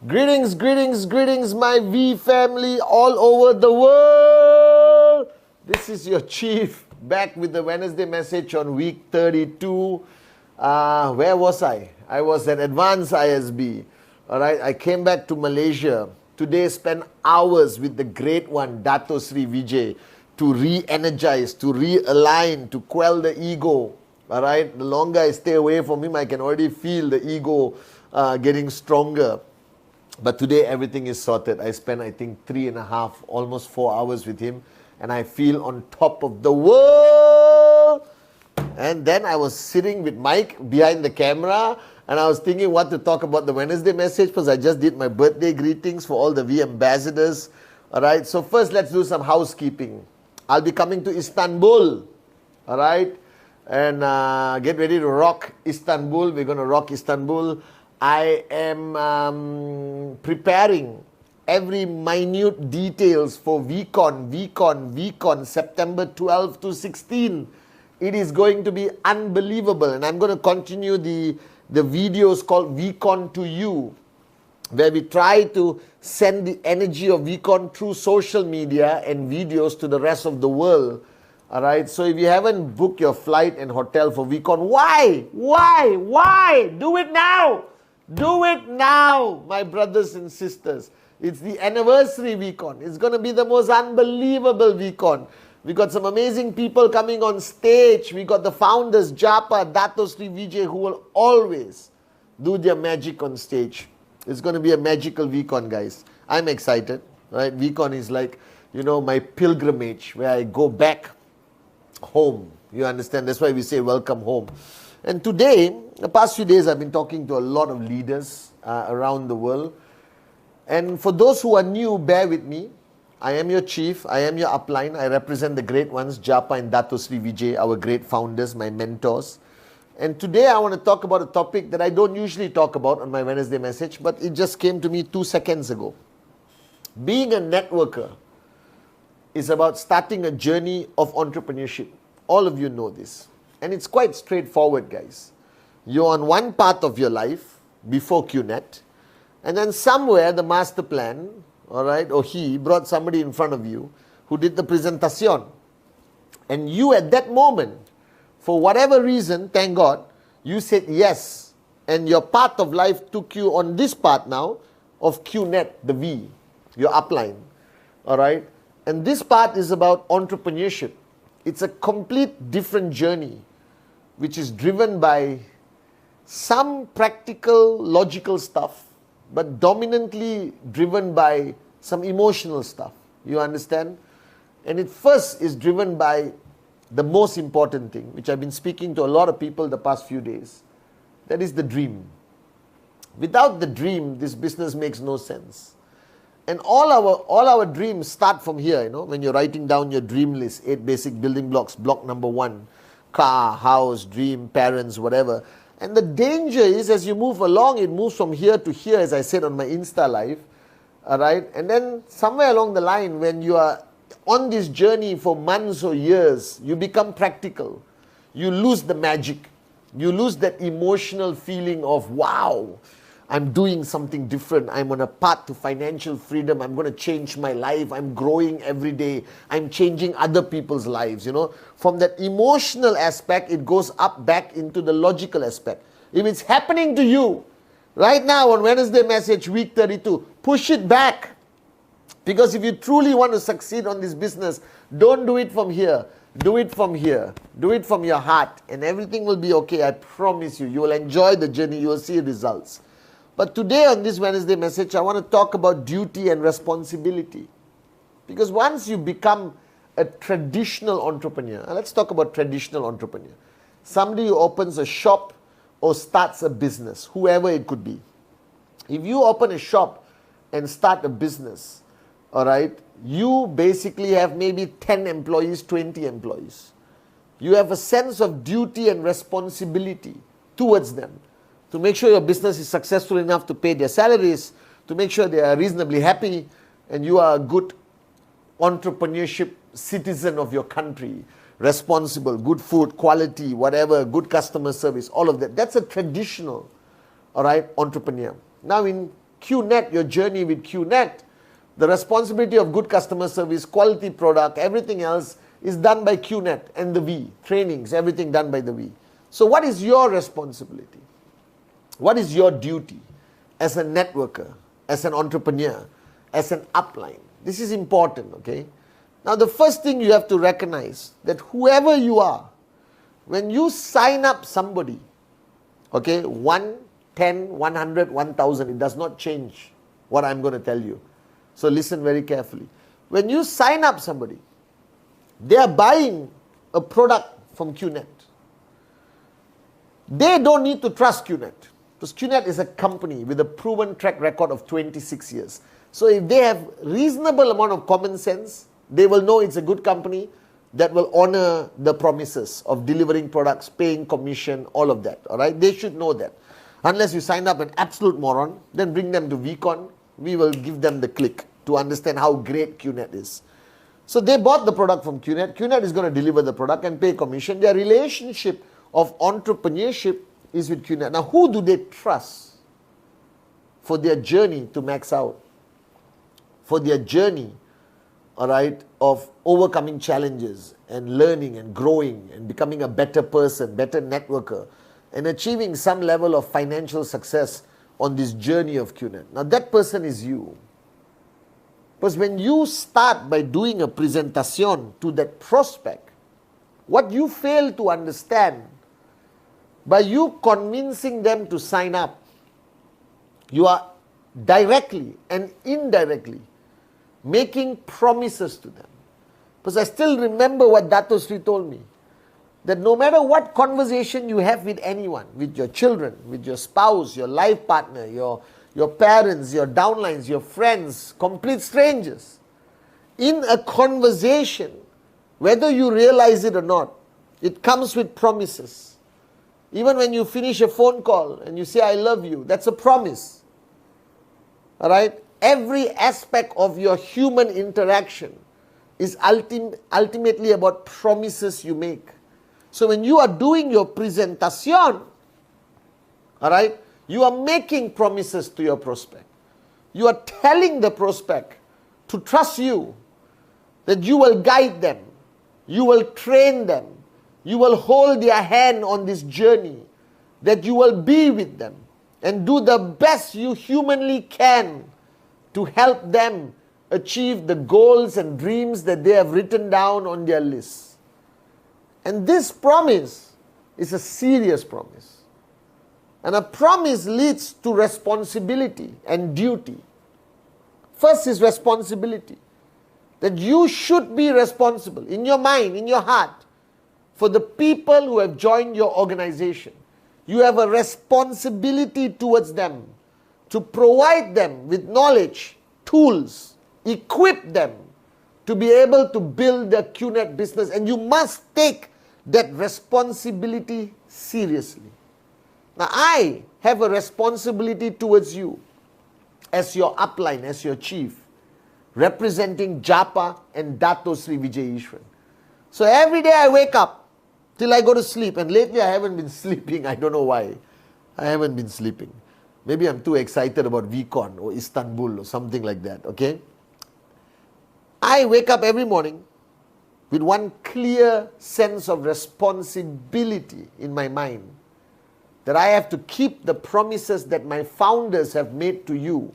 Greetings, greetings, greetings, my V family all over the world. This is your chief back with the Wednesday message on week 32. Where was I? I was at Advanced ISB. All right, I came back to Malaysia. Today spent hours with the great one, Dato Sri Vijay, to re-energize, to realign, to quell the ego. All right, the longer I stay away from him, I can already feel the ego getting stronger. But today everything is sorted. I spent, I think, 3.5, almost 4 hours with him, and I feel on top of the world. And then I was sitting with Mike behind the camera, and I was thinking what to talk about the Wednesday message, because I just did my birthday greetings for all the V ambassadors. All right, so first let's do some housekeeping. I'll be coming to Istanbul, all right, and get ready to rock Istanbul. We're going to rock Istanbul. I am preparing every minute details for VCon, September 12 to 16. It is going to be unbelievable, and I'm going to continue the videos called VCon to You, where we try to send the energy of VCon through social media and videos to the rest of the world. All right, so if you haven't booked your flight and hotel for VCon, why? Do it now. Do it now, my brothers and sisters. It's the anniversary VCon. It's going to be the most unbelievable VCon. We got some amazing people coming on stage. We got the founders, Japa, Dato Sri Vijay, who will always do their magic on stage. It's going to be a magical VCon, guys. I'm excited. Right? VCon is like, my pilgrimage where I go back home. You understand? That's why we say welcome home. And today, the past few days, I've been talking to a lot of leaders around the world. And for those who are new, bear with me. I am your chief. I am your upline. I represent the great ones, Japa and Dato Sri Vijay, our great founders, my mentors. And today, I want to talk about a topic that I don't usually talk about on my Wednesday message, but it just came to me 2 seconds ago. Being a networker is about starting a journey of entrepreneurship. All of you know this. And it's quite straightforward, guys. You're on one path of your life before QNet, and then somewhere the master plan, all right, or he brought somebody in front of you who did the presentation. And you at that moment, for whatever reason, thank God, you said yes. And your path of life took you on this path now of QNet, the V, your upline, all right. And this part is about entrepreneurship. It's a complete different journey, which is driven by some practical, logical stuff, but dominantly driven by some emotional stuff. You understand? And it first is driven by the most important thing, which I've been speaking to a lot of people the past few days. That is the dream. Without the dream, this business makes no sense. And all our dreams start from here, when you're writing down your dream list, 8 basic building blocks, block number 1. Car, house, dream, parents, whatever. And the danger is, as you move along, it moves from here to here, as I said on my Insta Live. All right? And then somewhere along the line, when you are on this journey for months or years, you become practical. You lose the magic. You lose that emotional feeling of, wow, I'm doing something different. I'm on a path to financial freedom. I'm going to change my life. I'm growing every day. I'm changing other people's lives, From that emotional aspect, it goes up back into the logical aspect. If it's happening to you right now on Wednesday message, week 32, push it back. Because if you truly want to succeed on this business, don't do it from here. Do it from here. Do it from your heart. And everything will be okay. I promise you. You will enjoy the journey. You will see results. But today on this Wednesday message, I want to talk about duty and responsibility. Because once you become a traditional entrepreneur, let's talk about traditional entrepreneur. somebody who opens a shop or starts a business, whoever it could be. If you open a shop and start a business, all right, you basically have maybe 10 employees, 20 employees. You have a sense of duty and responsibility towards them to make sure your business is successful enough to pay their salaries, to make sure they are reasonably happy, and you are a good entrepreneurship citizen of your country, responsible, good food, quality, whatever, good customer service, all of that. That's a traditional, all right, entrepreneur. Now in QNet, your journey with QNet, the responsibility of good customer service, quality product, everything else is done by QNet and the V, trainings, everything done by the V. So what is your responsibility? What is your duty as a networker, as an entrepreneur, as an upline? This is important, okay? Now the first thing you have to recognize that whoever you are, when you sign up somebody, okay, 1, 10, 100, 1,000, it does not change what I'm going to tell you. So listen very carefully. When you sign up somebody, they are buying a product from QNet. They don't need to trust QNet, because QNet is a company with a proven track record of 26 years. So if they have reasonable amount of common sense, they will know it's a good company that will honor the promises of delivering products, paying commission, all of that. All right, they should know that. Unless you sign up an absolute moron, then bring them to VCon. We will give them the click to understand how great QNet is. So they bought the product from QNet. QNet is going to deliver the product and pay commission. Their relationship of entrepreneurship is with QNet. Now, who do they trust for their journey to max out? For their journey, all right, of overcoming challenges and learning and growing and becoming a better person, better networker, and achieving some level of financial success on this journey of QNet. Now that person is you. Because when you start by doing a presentation to that prospect, what you fail to understand, by you convincing them to sign up, you are directly and indirectly making promises to them. Because I still remember what Dato Sri told me, that no matter what conversation you have with anyone, with your children, with your spouse, your life partner, your parents, your downlines, your friends, complete strangers, in a conversation, whether you realize it or not, it comes with promises. Even when you finish a phone call and you say, I love you, that's a promise. All right? Every aspect of your human interaction is ultimately about promises you make. So when you are doing your presentation, all right, you are making promises to your prospect. You are telling the prospect to trust you, that you will guide them, you will train them, you will hold their hand on this journey, that you will be with them and do the best you humanly can to help them achieve the goals and dreams that they have written down on their list. And this promise is a serious promise. And a promise leads to responsibility and duty. First is responsibility. That you should be responsible in your mind, in your heart, for the people who have joined your organization. You have a responsibility towards them to provide them with knowledge, tools, equip them to be able to build their QNet business. And you must take that responsibility seriously. Now, I have a responsibility towards you as your upline, as your chief, representing Japa and Dato Sri Vijay Ishwan. So every day I wake up till I go to sleep, and lately I haven't been sleeping. I don't know why. I haven't been sleeping. Maybe I'm too excited about VCon or Istanbul or something like that, okay? I wake up every morning with one clear sense of responsibility in my mind, that I have to keep the promises that my founders have made to you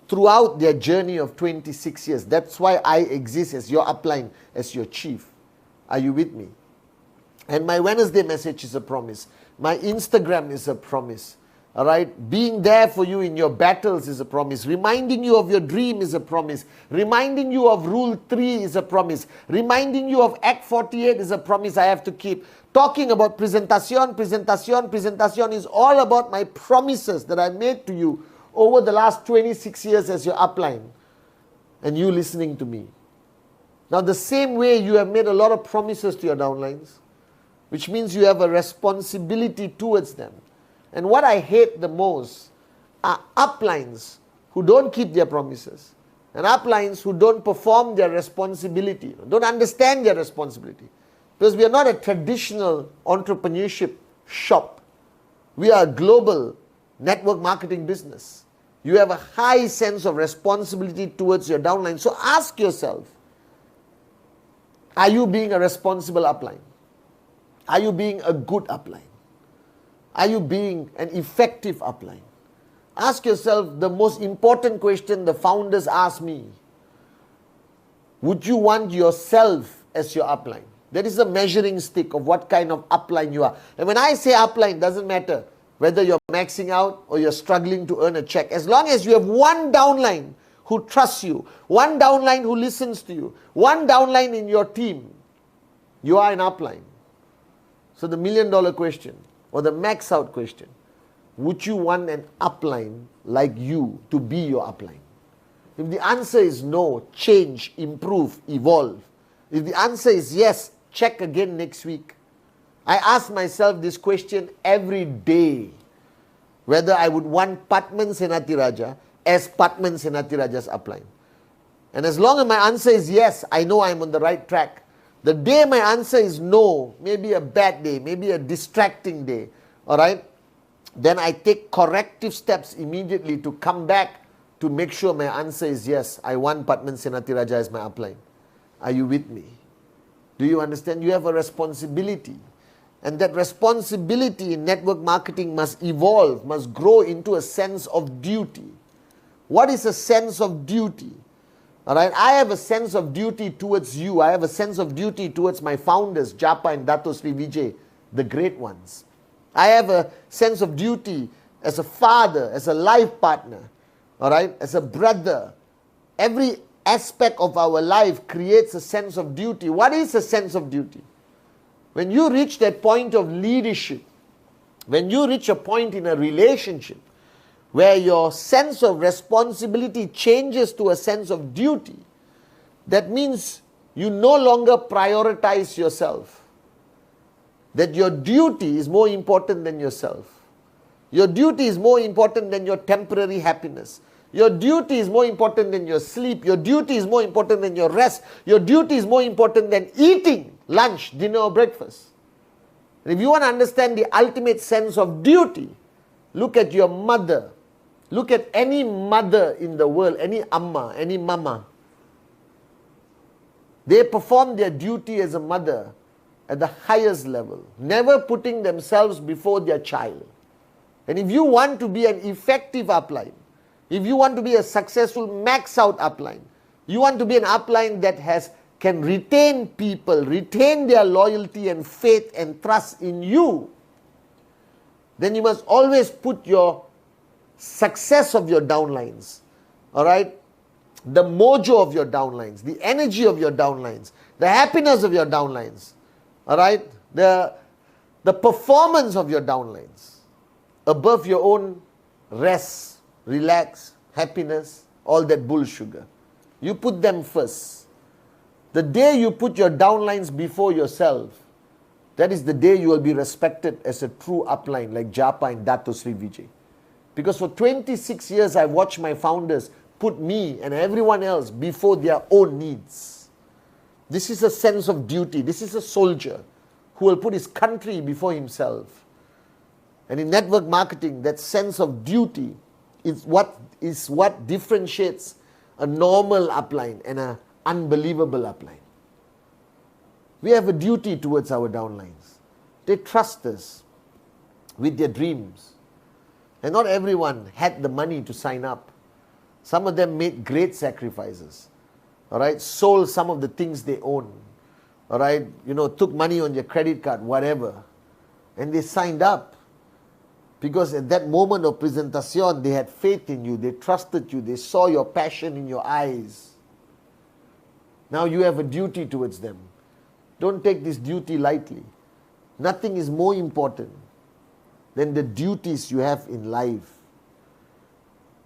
throughout their journey of 26 years. That's why I exist as your upline, as your chief. Are you with me? And my Wednesday message is a promise. My Instagram is a promise. All right, being there for you in your battles is a promise. Reminding you of your dream is a promise. Reminding you of Rule 3 is a promise. Reminding you of Act 48 is a promise I have to keep. Talking about presentation is all about my promises that I made to you over the last 26 years as your upline. And you listening to me. Now the same way you have made a lot of promises to your downlines, which means you have a responsibility towards them. And what I hate the most are uplines who don't keep their promises and uplines who don't perform their responsibility, don't understand their responsibility. Because we are not a traditional entrepreneurship shop. We are a global network marketing business. You have a high sense of responsibility towards your downline. So ask yourself, are you being a responsible upline? Are you being a good upline? Are you being an effective upline? Ask yourself the most important question the founders ask me. Would you want yourself as your upline? That is a measuring stick of what kind of upline you are. And when I say upline, doesn't matter whether you're maxing out or you're struggling to earn a check. As long as you have one downline who trusts you, one downline who listens to you, one downline in your team, you are an upline. So the $1 million question, or the max out question, would you want an upline like you to be your upline? If the answer is no, change, improve, evolve. If the answer is yes, check again next week. I ask myself this question every day, whether I would want Pathman Senathirajah as Pathman Senathirajah's upline. And as long as my answer is yes, I know I'm on the right track. The day my answer is no, maybe a bad day, maybe a distracting day, all right, then I take corrective steps immediately to come back to make sure my answer is yes, I want Pathman Senathirajah as my upline. Are you with me? Do you understand? You have a responsibility. And that responsibility in network marketing must evolve, must grow into a sense of duty. What is a sense of duty? All right, I have a sense of duty towards you. I have a sense of duty towards my founders, Japa and Dato Sri Vijay, the great ones. I have a sense of duty as a father, as a life partner, all right, as a brother. Every aspect of our life creates a sense of duty. What is a sense of duty? When you reach that point of leadership, when you reach a point in a relationship where your sense of responsibility changes to a sense of duty, that means you no longer prioritize yourself. That your duty is more important than yourself. Your duty is more important than your temporary happiness. Your duty is more important than your sleep. Your duty is more important than your rest. Your duty is more important than eating lunch, dinner or breakfast. And if you want to understand the ultimate sense of duty, look at your mother. Look at any mother in the world, any amma, any mama. They perform their duty as a mother at the highest level, never putting themselves before their child. And if you want to be an effective upline, if you want to be a successful max out upline, you want to be an upline that can retain people, retain their loyalty and faith and trust in you, then you must always put your success of your downlines, all right, the mojo of your downlines, the energy of your downlines, the happiness of your downlines, all right, the performance of your downlines above your own rest, relax, happiness, all that bull sugar. You put them first. The day you put your downlines before yourself, that is the day you will be respected as a true upline like Japa and Dato Sri Vijay. Because for 26 years, I've watched my founders put me and everyone else before their own needs. This is a sense of duty. This is a soldier who will put his country before himself. And in network marketing, that sense of duty is what differentiates a normal upline and an unbelievable upline. We have a duty towards our downlines. They trust us with their dreams. And not everyone had the money to sign up. Some of them made great sacrifices. All right, sold some of the things they own. All right, took money on your credit card, whatever. And they signed up. Because at that moment of presentation, they had faith in you, they trusted you, they saw your passion in your eyes. Now you have a duty towards them. Don't take this duty lightly. Nothing is more important than the duties you have in life.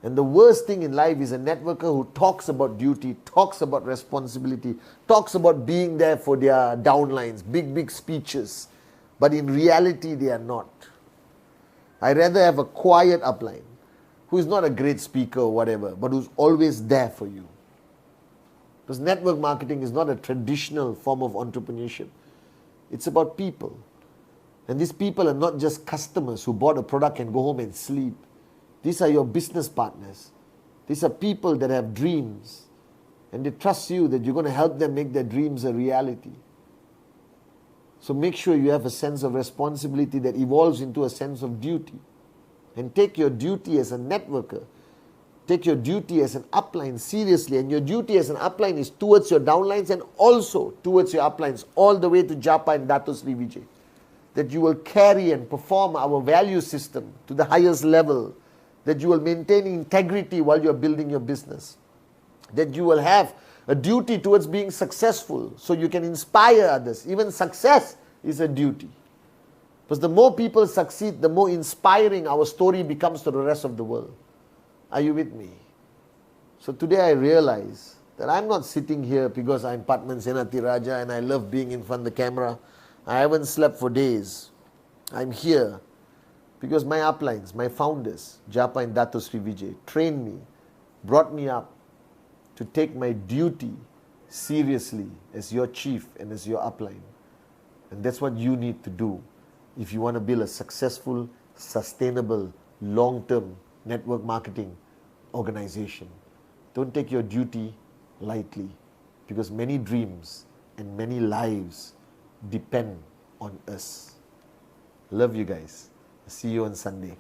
And the worst thing in life is a networker who talks about duty, talks about responsibility, talks about being there for their downlines, big speeches. But in reality, they are not. I rather have a quiet upline who is not a great speaker or whatever, but who's always there for you. Because network marketing is not a traditional form of entrepreneurship. It's about people. And these people are not just customers who bought a product and go home and sleep. These are your business partners. These are people that have dreams. And they trust you that you're going to help them make their dreams a reality. So make sure you have a sense of responsibility that evolves into a sense of duty. And take your duty as a networker. Take your duty as an upline seriously. And your duty as an upline is towards your downlines and also towards your uplines, all the way to Japa and Dato Sri Vijay. That you will carry and perform our value system to the highest level. That you will maintain integrity while you are building your business. That you will have a duty towards being successful so you can inspire others. Even success is a duty. Because the more people succeed, the more inspiring our story becomes to the rest of the world. Are you with me? So today I realize that I'm not sitting here because I'm Pathman Senathirajah and I love being in front of the camera. I haven't slept for days. I'm here because my uplines, my founders, Japa and Dato Sri Vijay, trained me, brought me up to take my duty seriously as your chief and as your upline. And that's what you need to do if you want to build a successful, sustainable, long-term network marketing organization. Don't take your duty lightly because many dreams and many lives depend on us. Love you guys. See you on Sunday.